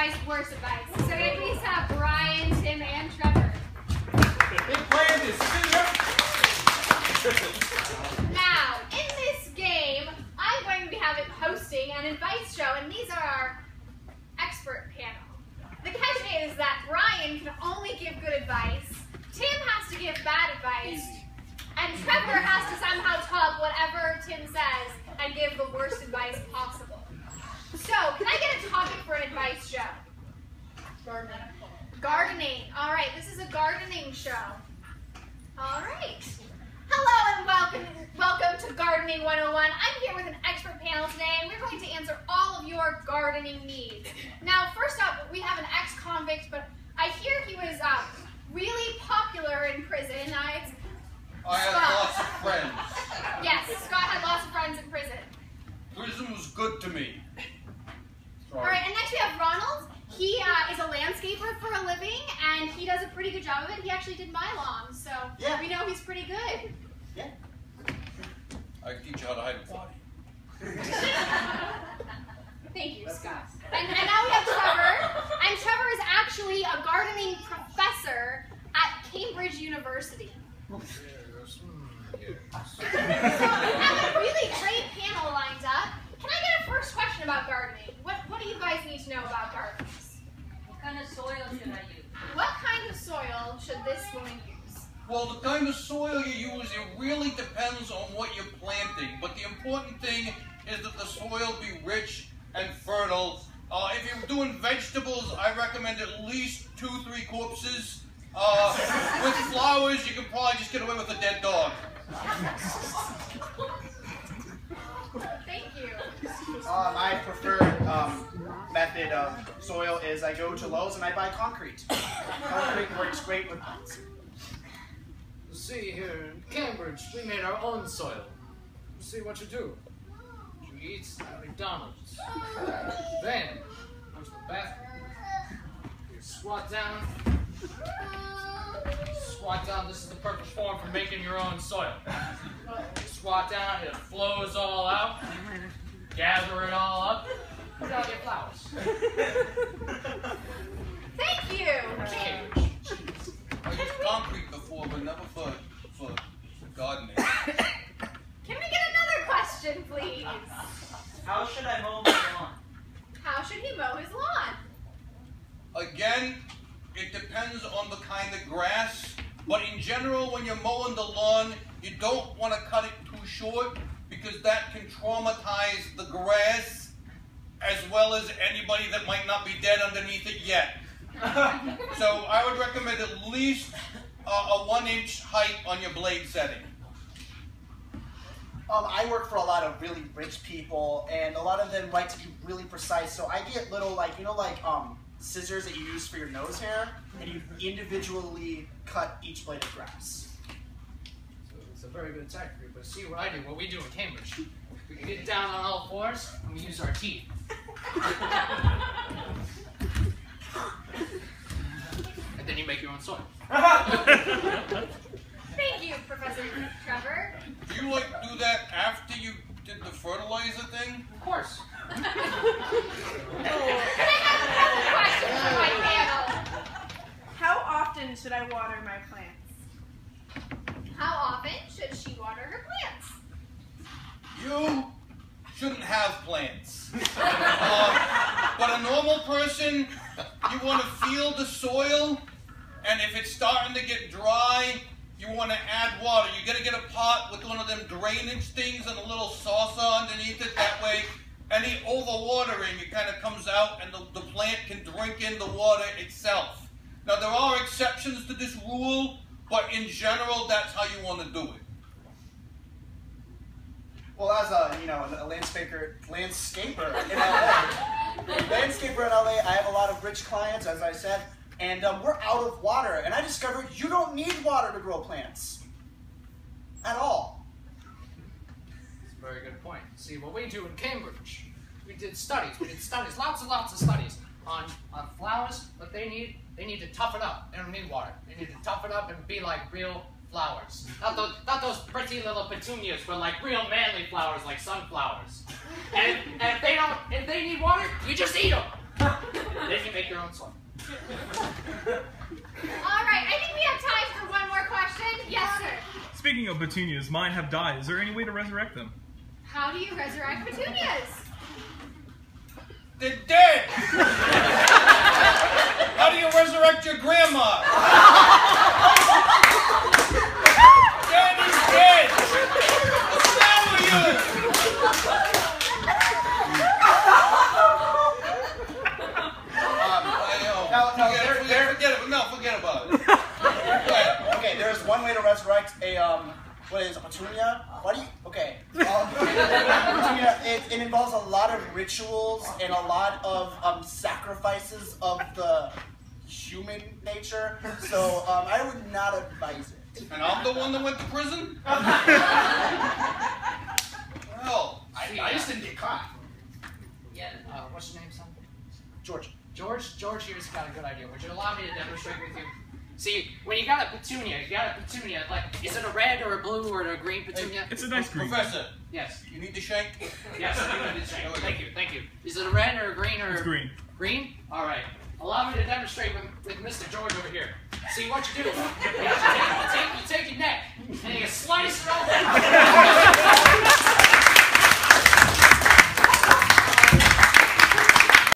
advice, worst advice. So we at least have Brian, Tim, and Trevor. They planned this. Now, in this game, I'm going to be hosting an advice show, and these are our expert panel. The catch is that Brian can only give good advice, Tim has to give bad advice, and Trevor has to somehow tug whatever Tim says and give the worst advice possible. So, can I get a topic for an advice show? Gardening. Gardening. All right, this is a gardening show. All right. Hello and welcome to Gardening 101. I'm here with an expert panel today, and we're going to answer all of your gardening needs. Now, first up, we have an ex-convict, but I hear he was really popular in prison. I had lots of friends. Yes, Scott had lots of friends in prison. Prison was good to me. Sorry. All right, and next we have Ronald. He is a landscaper for a living, and he does a pretty good job of it. He actually did my lawn, so yeah, we know he's pretty good. Yeah. I can teach you how to hide a body. Thank you, Scott. And now we have Trevor. And Trevor is actually a gardening professor at Cambridge University. So we have a really great panel lined up. Can I get a first question about gardening? What do you guys need to know about gardens? What kind of soil should I use? What kind of soil should this woman use? Well, the kind of soil you use, it really depends on what you're planting. But the important thing is that the soil be rich and fertile. If you're doing vegetables, I recommend at least 2-3 corpses. With flowers, you can probably just get away with a dead dog. Thank you. My preferred method of soil is I go to Lowe's and I buy concrete. Concrete works great with plants. See, here in Cambridge, we made our own soil. See what you do. You eat at McDonald's. Then, comes the bathroom. You squat down. Squat down, this is the perfect form for making your own soil. You squat down, it flows all out. Gather it all up. Put out your flowers. Thank you. I used concrete before, but never for gardening. Can we get another question, please? How should I mow my lawn? How should he mow his lawn? Again, it depends on the kind of grass, but in general, when you're mowing the lawn, you don't want to cut it too short because that can traumatize the grass as well as anybody that might not be dead underneath it yet. So I would recommend at least a 1-inch height on your blade setting. I work for a lot of really rich people, and a lot of them like to be really precise. So I get little, scissors that you use for your nose hair, and you individually cut each blade of grass. So it's a very good tactic, but see what I do, what we do in Cambridge. We get down on all fours, and we use our teeth. And then you make your own soil. Thank you, Professor Trevor. Do you do that after you did the fertilizer thing? Of course. Can I have another question for my panel? How often should I water my plants? How often should she water her plants? You shouldn't have plants. But a normal person, you want to feel the soil, and if it's starting to get dry, you want to add water. You got to get a pot with one of them drainage things and a little saucer underneath it. That way, any overwatering, it kind of comes out and the plant can drink in the water itself. Now, there are exceptions to this rule, but in general, that's how you want to do it. Well, as a landscaper in LA, I have a lot of rich clients, as I said, and we're out of water. And I discovered you don't need water to grow plants at all. That's a very good point. See, what we do in Cambridge, we did studies, lots and lots of studies on flowers. What they need to toughen up. They don't need water. They need to toughen up and be like real flowers. Not those pretty little petunias, but like real manly flowers like sunflowers. And if they need water, you just eat them. Then you make own soil. All right, I think we have time for one more question. Yes, sir. Speaking of petunias, mine have died. Is there any way to resurrect them? How do you resurrect petunias? They're dead! How do you resurrect your grandma? Daddy's dead! What's wrong with you? Forget about it. Okay, there's one way to resurrect a what is a petunia? What do you? Okay, petunia. It involves a lot of rituals and a lot of sacrifices of the human nature. So I would not advise it. And I'm the one that went to prison? Well, I just didn't get caught. Yeah. What's your name, son? George. George here's got a good idea. Would you allow me to demonstrate with you? See, when you got a petunia, like, is it a red or a blue or a green petunia? It's a nice green. Professor, Yes. you need the shank? Yes, I need to check. Thank you. Is it a red or a green or? It's green. Green? All right. Allow me to demonstrate with Mr. George over here. See what you do. You take